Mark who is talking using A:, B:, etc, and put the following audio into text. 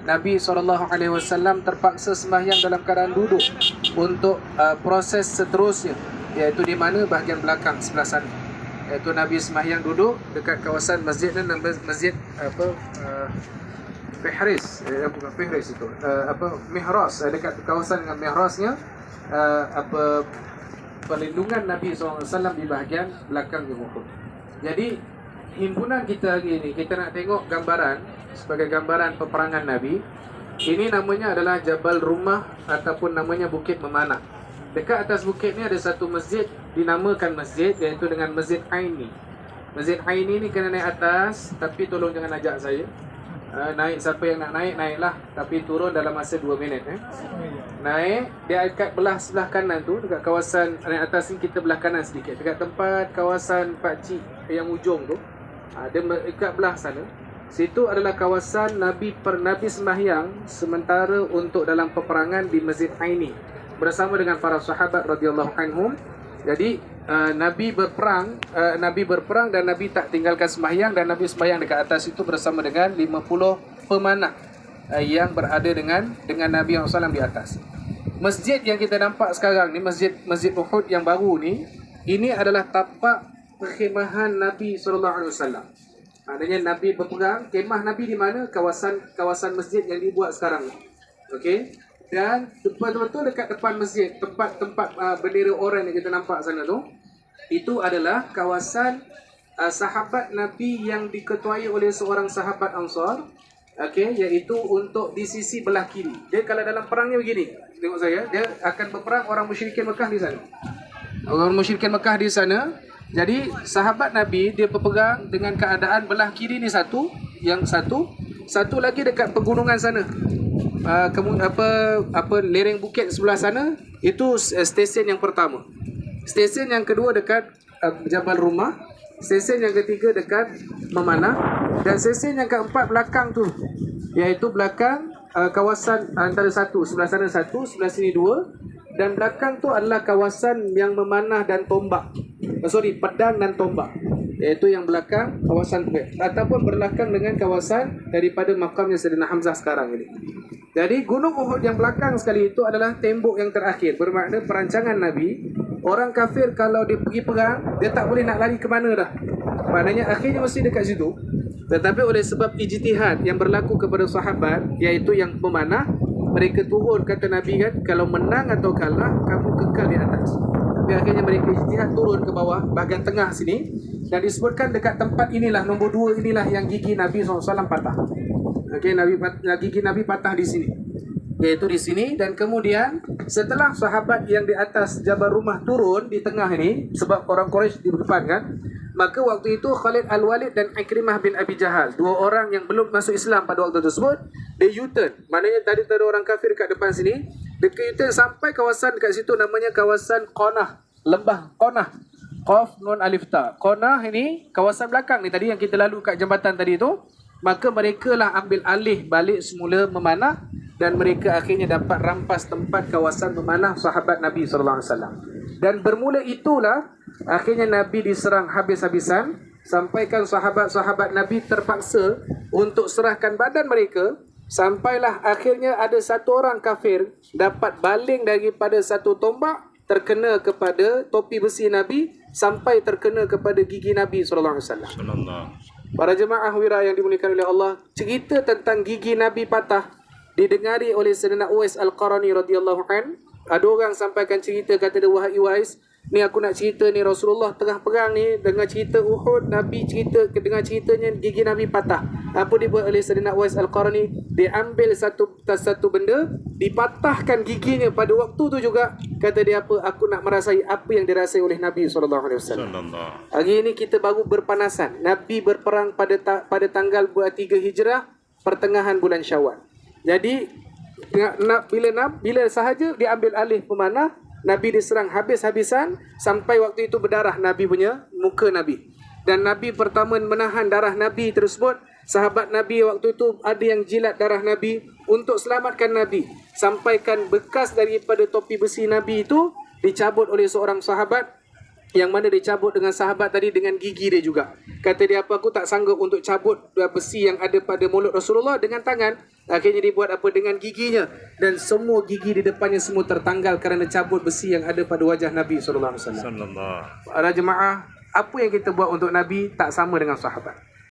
A: Nabi SAW terpaksa sembahyang dalam keadaan duduk untuk proses seterusnya, iaitu di mana bahagian belakang sebelah sana, iaitu Nabi sembahyang duduk dekat kawasan masjid dan masjid Fihris, bukan Fihris itu, Mihras, dekat kawasan dengan Mihrasnya, perlindungan Nabi SAW di bahagian belakang Uhud. Jadi himpunan kita hari ini, kita nak tengok gambaran sebagai gambaran peperangan Nabi. Ini namanya adalah Jabal Rumah ataupun namanya Bukit Memanah. Dekat atas bukit ni ada satu masjid, dinamakan masjid, iaitu dengan Masjid Aini. Masjid Aini ni kena naik atas, tapi tolong jangan ajak saya. Naik, siapa yang nak naik, naiklah. Tapi turun dalam masa 2 minit. Naik, dia dekat belah sebelah kanan tu, dekat kawasan naik atas ni, kita belah kanan sedikit. Dekat tempat kawasan Pakcik yang ujung tu, dia dekat belah sana. Situ adalah kawasan Nabi sembahyang sementara untuk dalam peperangan di Masjid Aini bersama dengan para sahabat radhiyallahu anhum. Jadi Nabi berperang dan Nabi tak tinggalkan sembahyang, dan Nabi sembahyang dekat atas itu bersama dengan 50 pemanah yang berada dengan Nabi SAW di atas. Masjid yang kita nampak sekarang ni, Masjid Uhud yang baru ni, ini adalah tapak perkhemahan Nabi SAW. Maknanya Nabi berperang, kemah Nabi di mana? Kawasan masjid yang dibuat sekarang. Okey. Dan betul-betul dekat depan masjid, tempat bendera oranye yang kita nampak sana tu, itu adalah kawasan sahabat Nabi yang diketuai oleh seorang sahabat Ansar. Okey, iaitu untuk di sisi belah kiri. Dia kalau dalam perangnya begini, tengok saya, dia akan berperang orang musyrikin Mekah di sana. Orang musyrikin Mekah di sana. Jadi sahabat Nabi dia berperang dengan keadaan belah kiri ni satu, yang satu lagi dekat pegunungan sana. Lereng bukit sebelah sana, itu stesen yang pertama. Stesen yang kedua dekat Jabal Rumah, stesen yang ketiga dekat Memanah, dan stesen yang keempat belakang tu, iaitu belakang kawasan antara satu, sebelah sana satu, sebelah sini dua, dan belakang tu adalah kawasan yang memanah dan tombak. Pedang dan tombak, iaitu yang belakang kawasan ataupun berlakang dengan kawasan daripada makamnya Sayyidina Hamzah sekarang ini. Jadi Gunung Uhud yang belakang sekali itu adalah tembok yang terakhir, bermakna perancangan Nabi. Orang kafir kalau dia pergi perang, dia tak boleh nak lari ke mana dah. Maknanya akhirnya mesti dekat situ. Tetapi oleh sebab ijtihad yang berlaku kepada sahabat, iaitu yang memanah, mereka turun, kata Nabi kan, kalau menang atau kalah, kamu kekal di atas. Tapi akhirnya mereka ijtihad turun ke bawah, bahagian tengah sini. Dan disebutkan dekat tempat inilah, nombor 2 inilah yang gigi Nabi SAW patah. Okey, gigi Nabi patah di sini, iaitu di sini. Dan kemudian setelah sahabat yang di atas Jabal Rumah turun di tengah ini, sebab orang Quraisy di depan kan, maka waktu itu Khalid Al-Walid dan Ikrimah bin Abi Jahal, 2 orang yang belum masuk Islam pada waktu tersebut, dia U-turn. Maknanya tadi ada orang kafir kat depan sini, dia U-turn sampai kawasan dekat situ, namanya kawasan Qanah, lembah Qanah, Qaf Nun Alif Ta. Qanah ini kawasan belakang ni tadi yang kita lalu kat jambatan tadi tu. Maka mereka lah ambil alih balik semula Memanah, dan mereka akhirnya dapat rampas tempat kawasan Memanah sahabat Nabi SAW. Dan bermula itulah akhirnya Nabi diserang habis-habisan, sampaikan sahabat-sahabat Nabi terpaksa untuk serahkan badan mereka. Sampailah akhirnya ada satu orang kafir dapat baling daripada satu tombak, terkena kepada topi besi Nabi, sampai terkena kepada gigi Nabi SAW. Para jemaah wira yang dimuliakan oleh Allah, cerita tentang gigi Nabi patah didengari oleh Sayyidina Uwais Al-Qarani radhiyallahu an. Ada orang sampaikan cerita, kata dia, wahai Uwais, ni aku nak cerita ni, Rasulullah tengah perang ni, dengar cerita Uhud, Nabi cerita, dengar ceritanya gigi Nabi patah. Apa dibuat oleh Sayyidina Uwais Al-Qarani? Dia ambil satu benda, dipatahkan giginya pada waktu tu juga. Kata dia, apa? Aku nak merasai apa yang dirasai oleh Nabi SAW. Hari ini kita baru berpanasan. Nabi berperang pada tanggal 3 Hijrah, pertengahan bulan Syawal. Jadi bila sahaja dia ambil alih pemanah, Nabi diserang habis-habisan sampai waktu itu berdarah Nabi punya muka Nabi. Dan Nabi pertama menahan darah Nabi tersebut. Sahabat Nabi waktu itu ada yang jilat darah Nabi untuk selamatkan Nabi. Sampaikan bekas daripada topi besi Nabi itu dicabut oleh seorang sahabat, yang mana dicabut dengan sahabat tadi dengan gigi dia juga. Kata dia, apa, aku tak sanggup untuk cabut besi yang ada pada mulut Rasulullah dengan tangan. Akhirnya dibuat apa dengan giginya, dan semua gigi di depannya semua tertanggal kerana cabut besi yang ada pada wajah Nabi sallallahu alaihi wasallam. Para jemaah, apa yang kita buat untuk Nabi tak sama dengan sahabat.